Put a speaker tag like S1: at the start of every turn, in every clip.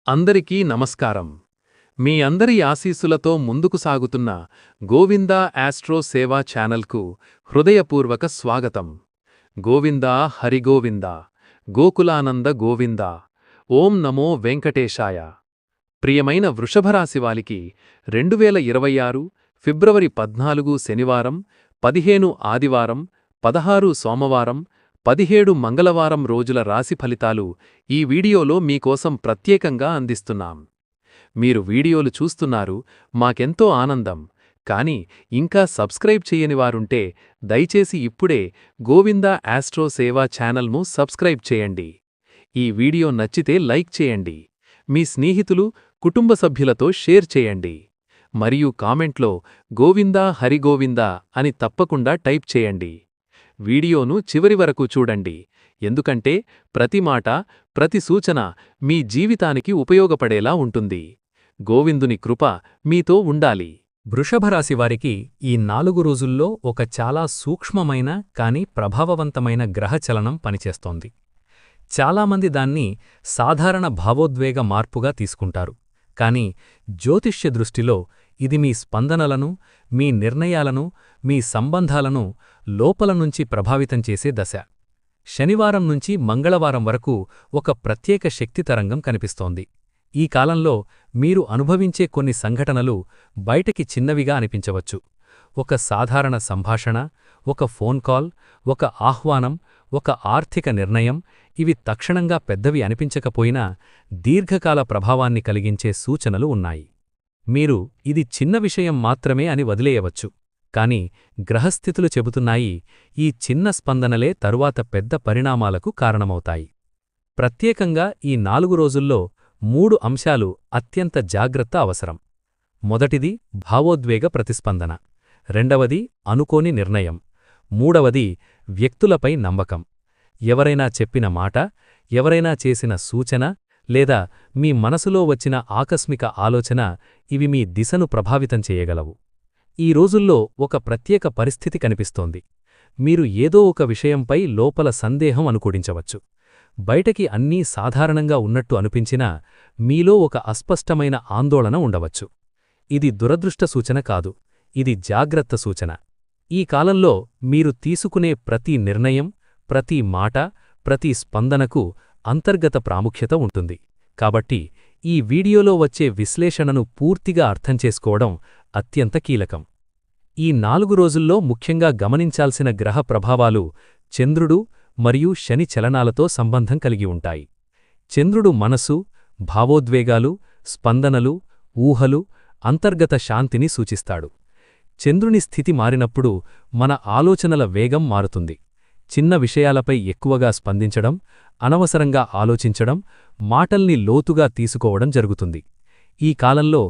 S1: అందరికీ నమస్కారం. మీ అందరి ఆశీస్సులతో ముందుకు సాగుతున్న గోవిందా ఆస్ట్రో సేవా ఛానల్కు హృదయపూర్వక స్వాగతం. గోవిందా హరిగోవిందా, గోకులానంద గోవిందా, ఓం నమో వెంకటేశాయ. ప్రియమైన వృషభరాశివాలికి 2026 ఫిబ్రవరి 14 శనివారం, 15 ఆదివారం, 16 సోమవారం, 17 మంగళవారం రోజుల రాశి ఫలితాలు ఈ వీడియోలో మీకోసం ప్రత్యేకంగా అందిస్తున్నాం. మీరు వీడియోలు చూస్తున్నారు, మాకెంతో ఆనందం. కానీ ఇంకా సబ్స్క్రైబ్ చేయనివారుంటే దయచేసి ఇప్పుడే గోవిందా ఆస్ట్రో సేవా ఛానల్ను సబ్స్క్రైబ్ చేయండి. ఈ వీడియో నచ్చితే లైక్ చేయండి. మీ స్నేహితులు, కుటుంబ సభ్యులతో షేర్ చేయండి. మరియు కామెంట్లో గోవిందా హరిగోవిందా అని తప్పకుండా టైప్ చేయండి. వీడియోను చివరి వరకు చూడండి, ఎందుకంటే ప్రతి మాట, ప్రతి సూచన మీ జీవితానికి ఉపయోగపడేలా ఉంటుంది. గోవిందుని కృప మీతో ఉండాలి.
S2: వృషభరాశివారికి ఈ 4 రోజుల్లో ఒక చాలా సూక్ష్మమైన కాని ప్రభావవంతమైన గ్రహచలనం పనిచేస్తోంది. చాలామంది దాన్ని సాధారణ భావోద్వేగ మార్పుగా తీసుకుంటారు. కాని జ్యోతిష్య దృష్టిలో ఇది మీ స్పందనలను, మీ నిర్ణయాలను, మీ సంబంధాలను లోపలనుంచి ప్రభావితం చేసే దశ. శనివారం నుంచి మంగళవారం వరకు ఒక ప్రత్యేక శక్తి తరంగం కనిపిస్తోంది. ఈ కాలంలో మీరు అనుభవించే కొన్ని సంఘటనలు బయటకి చిన్నవిగా అనిపించవచ్చు. ఒక సాధారణ సంభాషణ, ఒక ఫోన్ కాల్, ఒక ఆహ్వానం, ఒక ఆర్థిక నిర్ణయం, ఇవి తక్షణంగా పెద్దవి అనిపించకపోయినా దీర్ఘకాల ప్రభావాన్ని కలిగించే సూచనలు ఉన్నాయి. మీరు ఇది చిన్న విషయం మాత్రమే అని వదిలేయవచ్చు. కాని గ్రహస్థితులు చెబుతున్నాయి, ఈ చిన్న స్పందనలే తరువాత పెద్ద పరిణామాలకు కారణమవుతాయి. ప్రత్యేకంగా ఈ 4 రోజుల్లో 3 అంశాలు అత్యంత జాగ్రత్త అవసరం. మొదటిది భావోద్వేగ ప్రతిస్పందన, రెండవది అనుకోని నిర్ణయం, మూడవది వ్యక్తులపై నమ్మకం. ఎవరైనా చెప్పిన మాట, ఎవరైనా చేసిన సూచన, లేదా మీ మనసులో వచ్చిన ఆకస్మిక ఆలోచన, ఇవి మీ దిశను ప్రభావితం చేయగలవు. ఈ రోజుల్లో ఒక ప్రత్యేక పరిస్థితి కనిపిస్తోంది. మీరు ఏదో ఒక విషయంపై లోపల సందేహం అనుకూడించవచ్చు. బయటకి అన్నీ సాధారణంగా ఉన్నట్టు అనిపించినా మీలో ఒక అస్పష్టమైన ఆందోళన ఉండవచ్చు. ఇది దురదృష్ట సూచన కాదు, ఇది జాగ్రత్త సూచన. ఈ కాలంలో మీరు తీసుకునే ప్రతి నిర్ణయం, ప్రతి మాట, ప్రతి స్పందనకు అంతర్గత ప్రాముఖ్యత ఉంటుంది. కాబట్టి ఈ వీడియోలో వచ్చే విశ్లేషణను పూర్తిగా అర్థం చేసుకోవడం అత్యంత కీలకం. ఈ 4 రోజుల్లో ముఖ్యంగా గమనించాల్సిన గ్రహ ప్రభావాలు చంద్రుడు మరియు శని చలనాలతో సంబంధం కలిగి ఉంటాయి. చంద్రుడు మనసు, భావోద్వేగాలు, స్పందనలు, ఊహలు, అంతర్గత శాంతిని సూచిస్తాడు. చంద్రుని స్థితి మారినప్పుడు మన ఆలోచనల వేగం మారుతుంది. చిన్న విషయాలపై ఎక్కువగా స్పందించడం, అనవసరంగా ఆలోచించడం, మాటల్ని లోతుగా తీసుకోవడం జరుగుతుంది. ఈ కాలంలో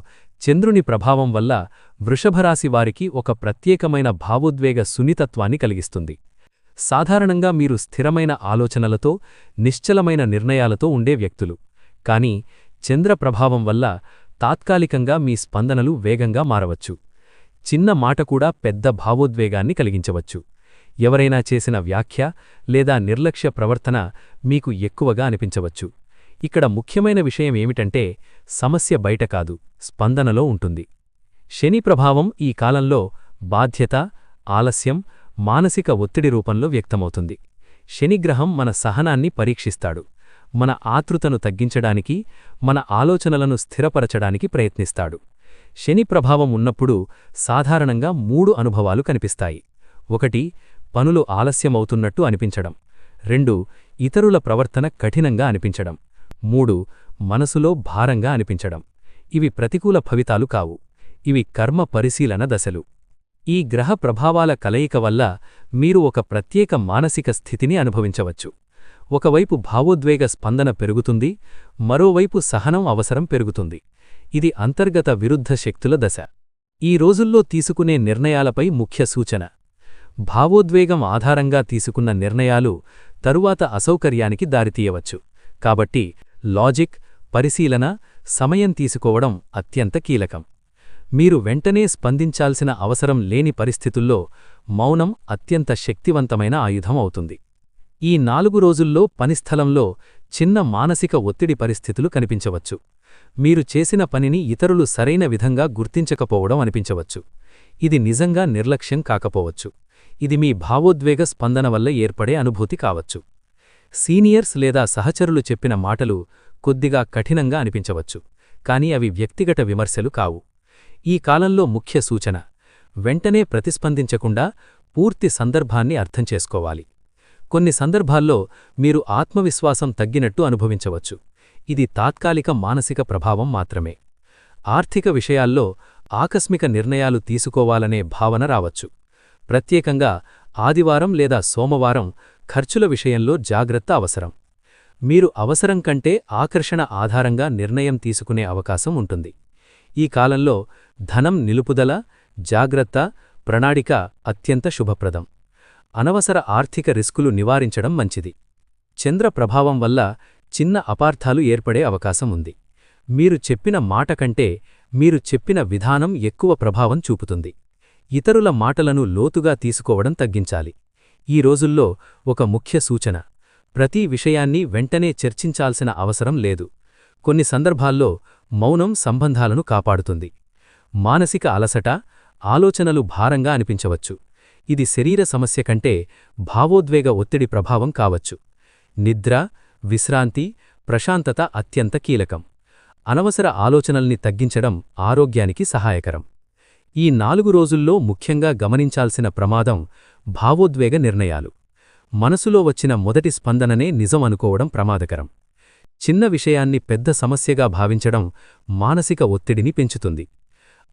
S2: చంద్రుని ప్రభావం వల్ల వృషభరాశి వారికి ఒక ప్రత్యేకమైన భావోద్వేగ సున్నితత్వాన్ని కలిగిస్తుంది. సాధారణంగా మీరు స్థిరమైన ఆలోచనలతో, నిశ్చలమైన నిర్ణయాలతో ఉండే వ్యక్తులు. కాని చంద్ర ప్రభావం వల్ల తాత్కాలికంగా మీ స్పందనలు వేగంగా మారవచ్చు. చిన్న మాట కూడా పెద్ద భావోద్వేగాన్ని కలిగించవచ్చు. ఎవరైనా చేసిన వ్యాఖ్య లేదా నిర్లక్ష్య ప్రవర్తన మీకు ఎక్కువగా అనిపించవచ్చు. ఇక్కడ ముఖ్యమైన విషయం ఏమిటంటే, సమస్య బయట కాదు, స్పందనలో ఉంటుంది. శని ప్రభావం ఈ కాలంలో బాధ్యత, ఆలస్యం, మానసిక ఒత్తిడి రూపంలో వ్యక్తమవుతుంది. శనిగ్రహం మన సహనాన్ని పరీక్షిస్తాడు. మన ఆతృతను తగ్గించడానికి, మన ఆలోచనలను స్థిరపరచడానికి ప్రయత్నిస్తాడు. శని ప్రభావం ఉన్నప్పుడు సాధారణంగా 3 అనుభవాలు కనిపిస్తాయి. 1. పనులు ఆలస్యమవుతున్నట్టు అనిపించడం. 2. ఇతరుల ప్రవర్తన కఠినంగా అనిపించడం. 3. మనసులో భారంగా అనిపించడం. ఇవి ప్రతికూల ఫలితాలు కావు, ఇవి కర్మ పరిశీలన దశలు. ఈ గ్రహ ప్రభావాల కలయిక వల్ల మీరు ఒక ప్రత్యేక మానసిక స్థితిని అనుభవించవచ్చు. ఒకవైపు భావోద్వేగ స్పందన పెరుగుతుంది, మరోవైపు సహనం అవసరం పెరుగుతుంది. ఇది అంతర్గత విరుద్ధ శక్తుల దశ. ఈ రోజుల్లో తీసుకునే నిర్ణయాలపై ముఖ్య సూచన. భావోద్వేగం ఆధారంగా తీసుకున్న నిర్ణయాలు తరువాత అసౌకర్యానికి దారితీయవచ్చు. కాబట్టి లాజిక్, పరిశీలన, సమయం తీసుకోవడం అత్యంత కీలకం. మీరు వెంటనే స్పందించాల్సిన అవసరం లేని పరిస్థితుల్లో మౌనం అత్యంత శక్తివంతమైన ఆయుధం అవుతుంది. ఈ 4 రోజుల్లో పనిస్థలంలో చిన్న మానసిక ఒత్తిడి పరిస్థితులు కనిపించవచ్చు. మీరు చేసిన పనిని ఇతరులు సరైన విధంగా గుర్తించకపోవడం అనిపించవచ్చు. ఇది నిజంగా నిర్లక్ష్యం కాకపోవచ్చు. ఇది మీ భావోద్వేగ స్పందన వల్ల ఏర్పడే అనుభూతి కావచ్చు. సీనియర్స్ లేదా సహచరులు చెప్పిన మాటలు కొద్దిగా కఠినంగా అనిపించవచ్చు, కానీ అవి వ్యక్తిగత విమర్శలు కావు. ఈ కాలంలో ముఖ్య సూచన: వెంటనే ప్రతిస్పందించకుండా పూర్తి సందర్భాన్ని అర్థం చేసుకోవాలి. కొన్ని సందర్భాల్లో మీరు ఆత్మవిశ్వాసం తగ్గినట్టు అనుభవించవచ్చు. ఇది తాత్కాలిక మానసిక ప్రభావం మాత్రమే. ఆర్థిక విషయాల్లో ఆకస్మిక నిర్ణయాలు తీసుకోవాలనే భావన రావచ్చు. ప్రత్యేకంగా ఆదివారం లేదా సోమవారం ఖర్చుల విషయంలో జాగ్రత్త అవసరం. మీరు అవసరం కంటే ఆకర్షణ ఆధారంగా నిర్ణయం తీసుకునే అవకాశం ఉంటుంది. ఈ కాలంలో ధనం నిలుపుదల, జాగ్రత్త, ప్రణాళిక అత్యంత శుభప్రదం. అనవసర ఆర్థిక రిస్కులు నివారించడం మంచిది. చంద్ర ప్రభావం వల్ల చిన్న అపార్థాలు ఏర్పడే అవకాశం ఉంది. మీరు చెప్పిన మాట కంటే మీరు చెప్పిన విధానం ఎక్కువ ప్రభావం చూపుతుంది. ఇతరుల మాటలను లోతుగా తీసుకోవడం తగ్గించాలి. ఈ రోజుల్లో ఒక ముఖ్య సూచన: ప్రతి విషయాన్ని వెంటనే చర్చించాల్సిన అవసరం లేదు. కొన్ని సందర్భాల్లో మౌనం సంబంధాలను కాపాడుతుంది. మానసిక అలసట, ఆలోచనలు భారంగా అనిపించవచ్చు. ఇది శరీర సమస్య కంటే భావోద్వేగ ఒత్తిడి ప్రభావం కావచ్చు. నిద్ర, విశ్రాంతి, ప్రశాంతత అత్యంత కీలకం. అనవసర ఆలోచనల్ని తగ్గించడం ఆరోగ్యానికి సహాయకరం. ఈ 4 రోజుల్లో ముఖ్యంగా గమనించాల్సిన ప్రమాదం భావోద్వేగ నిర్ణయాలు. మనసులో వచ్చిన మొదటి స్పందననే నిజం అనుకోవడం ప్రమాదకరం. చిన్న విషయాన్ని పెద్ద సమస్యగా భావించడం మానసిక ఒత్తిడిని పెంచుతుంది.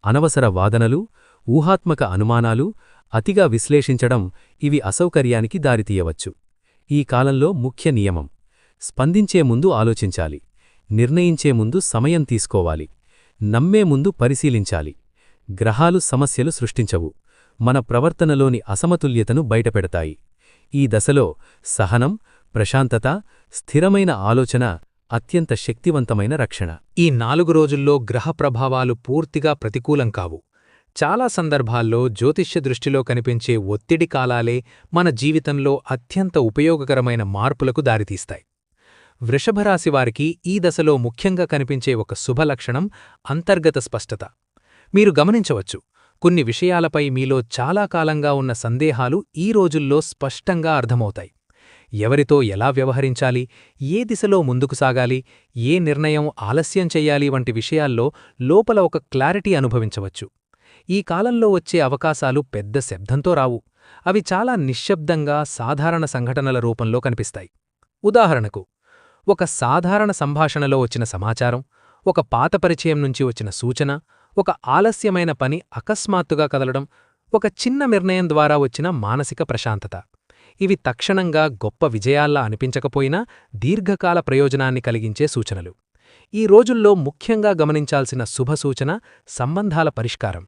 S2: అనవసర వాదనలు, ఊహాత్మక అనుమానాలు, అతిగా విశ్లేషించడం ఇవి అసౌకర్యానికి దారితీయవచ్చు. ఈ కాలంలో ముఖ్య నియమం: స్పందించే ముందు ఆలోచించాలి, నిర్ణయించే ముందు సమయం తీసుకోవాలి, నమ్మే ముందు పరిశీలించాలి. గ్రహాలు సమస్యలు సృష్టించవు, మన ప్రవర్తనలోని అసమతుల్యతను బయటపెడతాయి. ఈ దశలో సహనం, ప్రశాంతత, స్థిరమైన ఆలోచన అత్యంత శక్తివంతమైన రక్షణ.
S1: ఈ 4 రోజుల్లో గ్రహ ప్రభావాలు పూర్తిగా ప్రతికూలం కావు. చాలా సందర్భాల్లో జ్యోతిష్య దృష్టిలో కనిపించే ఒత్తిడి కాలాలే మన జీవితంలో అత్యంత ఉపయోగకరమైన మార్పులకు దారితీస్తాయి. వృషభరాశివారికి ఈ దశలో ముఖ్యంగా కనిపించే ఒక శుభలక్షణం అంతర్గత స్పష్టత. మీరు గమనించవచ్చు, కొన్ని విషయాలపై మీలో చాలా కాలంగా ఉన్న సందేహాలు ఈ రోజుల్లో స్పష్టంగా అర్థమవుతాయి. ఎవరితో ఎలా వ్యవహరించాలి, ఏ దిశలో ముందుకు సాగాలి, ఏ నిర్ణయం ఆలస్యం చెయ్యాలి వంటి విషయాల్లో లోపల ఒక క్లారిటీ అనుభవించవచ్చు. ఈ కాలంలో వచ్చే అవకాశాలు పెద్ద శబ్దంతో రావు. అవి చాలా నిశ్శబ్దంగా సాధారణ సంఘటనల రూపంలో కనిపిస్తాయి. ఉదాహరణకు, ఒక సాధారణ సంభాషణలో వచ్చిన సమాచారం, ఒక పాత పరిచయం నుంచి వచ్చిన సూచన, ఒక ఆలస్యమైన పని అకస్మాత్తుగా కదలడం, ఒక చిన్న నిర్ణయం ద్వారా వచ్చిన మానసిక ప్రశాంతత. ఇవి తక్షణంగా గొప్ప విజయాల్లా అనిపించకపోయినా దీర్ఘకాల ప్రయోజనాన్ని కలిగించే సూచనలు. ఈ రోజుల్లో ముఖ్యంగా గమనించాల్సిన శుభసూచన సంబంధాల పరిష్కారం.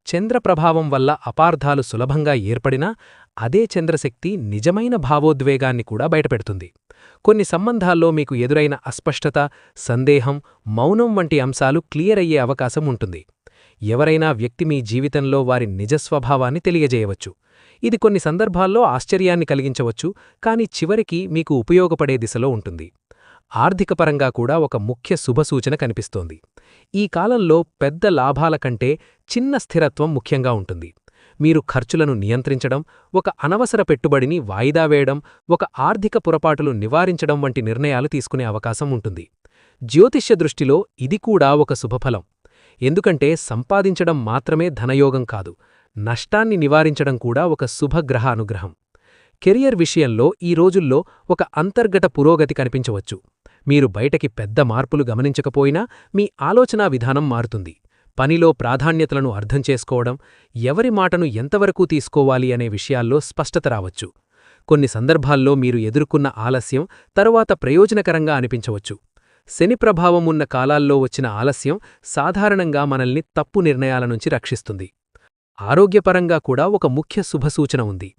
S1: చంద్ర ప్రభావం వల్ల అపార్థాలు సులభంగా ఏర్పడినా అదే చంద్రశక్తి నిజమైన భావోద్వేగాన్ని కూడా బయటపెడుతుంది. కొన్ని సంబంధాల్లో మీకు ఎదురైన అస్పష్టత, సందేహం, మౌనం వంటి అంశాలు క్లియర్ అయ్యే అవకాశం ఉంటుంది. ఎవరైనా వ్యక్తి మీ జీవితంలో వారి నిజస్వభావాన్ని తెలియజేయవచ్చు. ఇది కొన్ని సందర్భాల్లో ఆశ్చర్యాన్ని కలిగించవచ్చు, కానీ చివరికి మీకు ఉపయోగపడే దిశలో ఉంటుంది. ఆర్థికపరంగా కూడా ఒక ముఖ్య శుభసూచన కనిపిస్తోంది. ఈ కాలంలో పెద్ద లాభాల కంటే చిన్న స్థిరత్వం ముఖ్యంగా ఉంటుంది. మీరు ఖర్చులను నియంత్రించడం, ఒక అనవసర పెట్టుబడిని వాయిదా వేయడం, ఒక ఆర్థిక పొరపాటులు నివారించడం వంటి నిర్ణయాలు తీసుకునే అవకాశం ఉంటుంది. జ్యోతిష్య దృష్టిలో ఇది కూడా ఒక శుభఫలం. ఎందుకంటే సంపాదించడం మాత్రమే ధనయోగం కాదు, నష్టాన్ని నివారించడం కూడా ఒక శుభగ్రహ అనుగ్రహం. కెరియర్ విషయంలో ఈ రోజుల్లో ఒక అంతర్గత పురోగతి కనిపించవచ్చు. మీరు బయటకి పెద్ద మార్పులు గమనించకపోయినా మీ ఆలోచనా విధానం మారుతుంది. పనిలో ప్రాధాన్యతలను అర్థం చేసుకోవడం, ఎవరి మాటను ఎంతవరకు తీసుకోవాలి అనే విషయాల్లో స్పష్టత రావచ్చు. కొన్ని సందర్భాల్లో మీరు ఎదుర్కొన్న ఆలస్యం తరువాత ప్రయోజనకరంగా అనిపించవచ్చు. శని ప్రభావం ఉన్న కాలాల్లో వచ్చిన ఆలస్యం సాధారణంగా మనల్ని తప్పు నిర్ణయాల నుంచి రక్షిస్తుంది. ఆరోగ్యపరంగా కూడా ఒక ముఖ్య శుభసూచన ఉంది.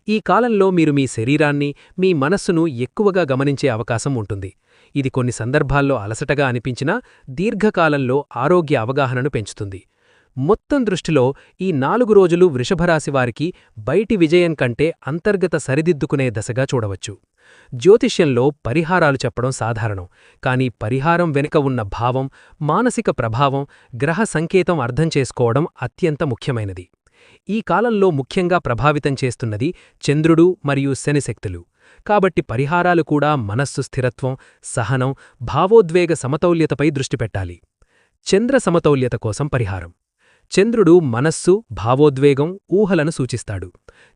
S1: ఈ కాలంలో మీరు మీ శరీరాన్ని, మీ మనస్సును ఎక్కువగా గమనించే అవకాశం ఉంటుంది. ఇది కొన్ని సందర్భాల్లో అలసటగా అనిపించినా దీర్ఘకాలంలో ఆరోగ్య అవగాహనను పెంచుతుంది. మొత్తం దృష్టిలో ఈ 4 రోజులు వృషభరాశివారికి బయటి విజయం కంటే అంతర్గత సరిదిద్దుకునే దశగా చూడవచ్చు. జ్యోతిష్యంలో పరిహారాలు చెప్పడం సాధారణం, కానీ పరిహారం వెనుక ఉన్న భావం, మానసిక ప్రభావం, గ్రహ సంకేతం అర్థం చేసుకోవడం అత్యంత ముఖ్యమైనది. ఈ కాలంలో ముఖ్యంగా ప్రభావితం చేస్తున్నది చంద్రుడు మరియు శనిశక్తులు. కాబట్టి పరిహారాలు కూడా మనస్సు స్థిరత్వం, సహనం, భావోద్వేగ సమతౌల్యతపై దృష్టి పెట్టాలి. చంద్ర సమతౌల్యత కోసం పరిహారం. చంద్రుడు మనస్సు, భావోద్వేగం, ఊహలను సూచిస్తాడు.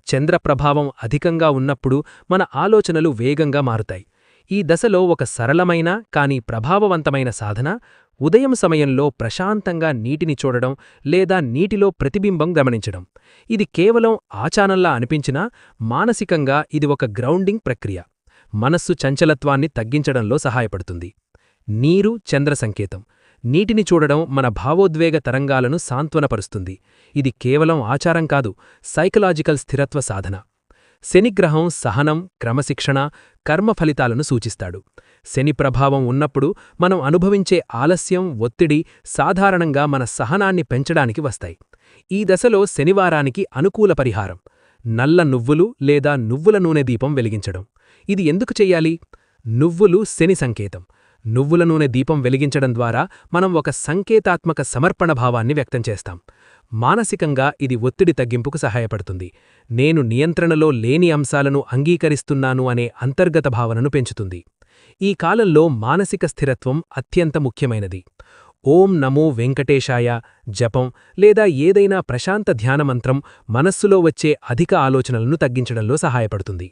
S1: చంద్ర ప్రభావం అధికంగా ఉన్నప్పుడు మన ఆలోచనలు వేగంగా మారుతాయి. ఈ దశలో ఒక సరళమైన కానీ ప్రభావవంతమైన సాధన ఉదయం సమయంలో ప్రశాంతంగా నీటిని చూడడం లేదా నీటిలో ప్రతిబింబం గమనించడం. ఇది కేవలం ఆచారంలా అనిపించినా మానసికంగా ఇది ఒక గ్రౌండింగ్ ప్రక్రియ. మనస్సు చంచలత్వాన్ని తగ్గించడంలో సహాయపడుతుంది. నీరు చంద్ర సంకేతం. నీటిని చూడడం మన భావోద్వేగ తరంగాలను సాంత్వనపరుస్తుంది. ఇది కేవలం ఆచారం కాదు, సైకలాజికల్ స్థిరత్వ సాధన. శనిగ్రహం సహనం, క్రమశిక్షణ, కర్మ ఫలితాలను సూచిస్తాడు. శని ప్రభావం ఉన్నప్పుడు మనం అనుభవించే ఆలస్యం, ఒత్తిడి సాధారణంగా మన సహనాన్ని పెంచడానికి వస్తాయి. ఈ దశలో శనివారానికి అనుకూల పరిహారం నల్ల నువ్వులు లేదా నువ్వుల నూనె దీపం వెలిగించడం. ఇది ఎందుకు చెయ్యాలి? నువ్వులు శని సంకేతం. నువ్వుల నూనె దీపం వెలిగించడం ద్వారా మనం ఒక సంకేతాత్మక సమర్పణ భావాన్ని వ్యక్తం చేస్తాం. మానసికంగా ఇది ఒత్తిడి తగ్గింపుకు సహాయపడుతుంది. నేను నియంత్రణలో లేని అంశాలను అంగీకరిస్తున్నాను అనే అంతర్గత భావనను పెంచుతుంది. ఈ కాలంలో మానసిక స్థిరత్వం అత్యంత ముఖ్యమైనది. ఓం నమో వెంకటేశాయ జపం లేదా ఏదైనా ప్రశాంత ధ్యానమంత్రం మనస్సులో వచ్చే అధిక ఆలోచనలను తగ్గించడంలో సహాయపడుతుంది.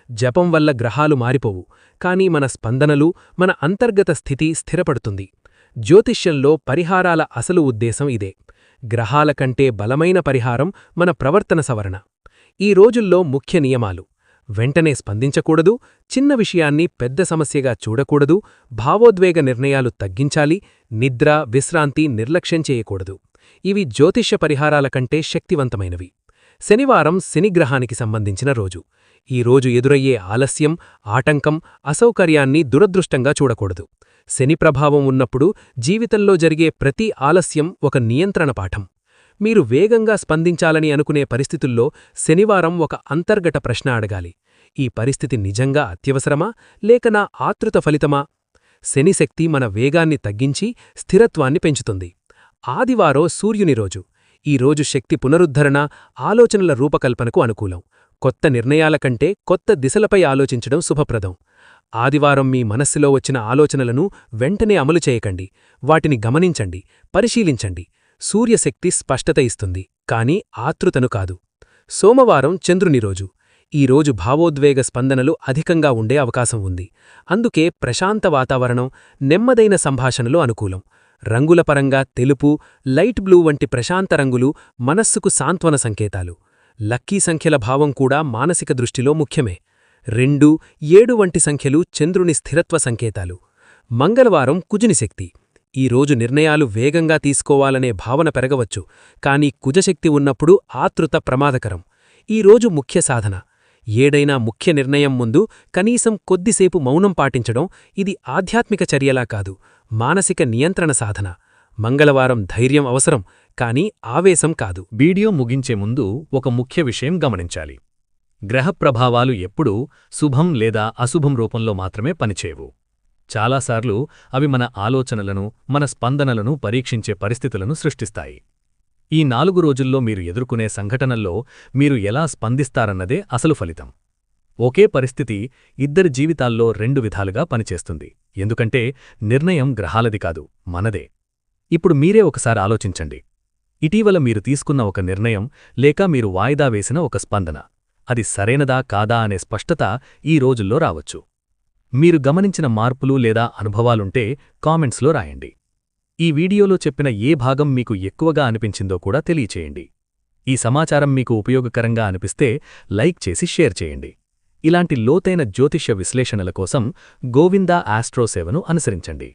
S1: జపం వల్ల గ్రహాలు మారిపోవు, కానీ మన స్పందనలు, మన అంతర్గత స్థితి స్థిరపడుతుంది. జ్యోతిష్యంలో పరిహారాల అసలు ఉద్దేశం ఇదే. గ్రహాల కంటే బలమైన పరిహారం మన ప్రవర్తన సవరణ. ఈ రోజుల్లో ముఖ్య నియమాలు: వెంటనే స్పందించకూడదు, చిన్న విషయాన్ని పెద్ద సమస్యగా చూడకూడదు, భావోద్వేగ నిర్ణయాలు తగ్గించాలి, నిద్ర, విశ్రాంతి నిర్లక్ష్యం చేయకూడదు. ఇవి జ్యోతిష్య పరిహారాల కంటే శక్తివంతమైనవి. శనివారం శనిగ్రహానికి సంబంధించిన రోజు. ఈ రోజు ఎదురయ్యే ఆలస్యం, ఆటంకం, అసౌకర్యాన్ని దురదృష్టంగా చూడకూడదు. శని ప్రభావం ఉన్నప్పుడు జీవితంలో జరిగే ప్రతి ఆలస్యం ఒక నియంత్రణ పాఠం. మీరు వేగంగా స్పందించాలని అనుకునే పరిస్థితుల్లో శనివారం ఒక అంతర్గత ప్రశ్న అడగాలి: ఈ పరిస్థితి నిజంగా అత్యవసరమా లేక నా ఆతృత ఫలితమా? శనిశక్తి మన వేగాన్ని తగ్గించి స్థిరత్వాన్ని పెంచుతుంది. ఆదివారం సూర్యుని రోజు. ఈ రోజు శక్తి పునరుద్ధరణ, ఆలోచనల రూపకల్పనకు అనుకూలం. కొత్త నిర్ణయాల కంటే కొత్త దిశలపై ఆలోచించడం శుభప్రదం. ఆదివారం మీ మనస్సులో వచ్చిన ఆలోచనలను వెంటనే అమలు చేయకండి. వాటిని గమనించండి, పరిశీలించండి. సూర్యశక్తి స్పష్టత ఇస్తుంది, కానీ ఆతృతను కాదు. సోమవారం చంద్రుని రోజు. ఈ రోజు భావోద్వేగ స్పందనలు అధికంగా ఉండే అవకాశం ఉంది. అందుకే ప్రశాంత వాతావరణం, నెమ్మదైన సంభాషణలు అనుకూలం. రంగుల పరంగా తెలుపు, లైట్ బ్లూ వంటి ప్రశాంత రంగులు మనస్సుకు సాంత్వన సంకేతాలు. లక్కీ సంఖ్యల భావం కూడా మానసిక దృష్టిలో ముఖ్యమే. 2, 7 వంటి సంఖ్యలు చంద్రుని స్థిరత్వ సంకేతాలు. మంగళవారం కుజుని శక్తి. ఈ రోజు నిర్ణయాలు వేగంగా తీసుకోవాలనే భావన పెరగవచ్చు, కానీ కుజశక్తి ఉన్నప్పుడు ఆతృత ప్రమాదకరం. ఈ రోజు ముఖ్య సాధన: ఏదైనా ముఖ్య నిర్ణయం ముందు కనీసం కొద్దిసేపు మౌనం పాటించడం. ఇది ఆధ్యాత్మిక చర్యలా కాదు, మానసిక నియంత్రణ సాధన. మంగళవారం ధైర్యం అవసరం, కానీ ఆవేశం కాదు.
S2: వీడియో ముగించే ముందు ఒక ముఖ్య విషయం గమనించాలి. గ్రహ ప్రభావాలు ఎప్పుడూ శుభం లేదా అశుభం రూపంలో మాత్రమే పనిచేయవు. చాలాసార్లు అవి మన ఆలోచనలను, మన స్పందనలను పరీక్షించే పరిస్థితులను సృష్టిస్తాయి. ఈ 4 రోజుల్లో మీరు ఎదుర్కొనే సంఘటనల్లో మీరు ఎలా స్పందిస్తారన్నదే అసలు ఫలితం. ఒకే పరిస్థితి ఇద్దరి జీవితాల్లో 2 విధాలుగా పనిచేస్తుంది. ఎందుకంటే నిర్ణయం గ్రహాలది కాదు, మనదే. ఇప్పుడు మీరే ఒకసారి ఆలోచించండి. ఇటీవల మీరు తీసుకున్న ఒక నిర్ణయం లేక మీరు వాయిదా వేసిన ఒక స్పందన, అది సరైనదా కాదా అనే స్పష్టత ఈ రోజుల్లో రావచ్చు. మీరు గమనించిన మార్పులు లేదా అనుభవాలుంటే కామెంట్స్లో రాయండి. ఈ వీడియోలో చెప్పిన ఏ భాగం మీకు ఎక్కువగా అనిపించిందో కూడా తెలియచేయండి. ఈ సమాచారం మీకు ఉపయోగకరంగా అనిపిస్తే లైక్ చేసి షేర్ చేయండి. ఇలాంటి లోతైన జ్యోతిష్య విశ్లేషణల కోసం గోవిందా ఆస్ట్రో సేవను అనుసరించండి.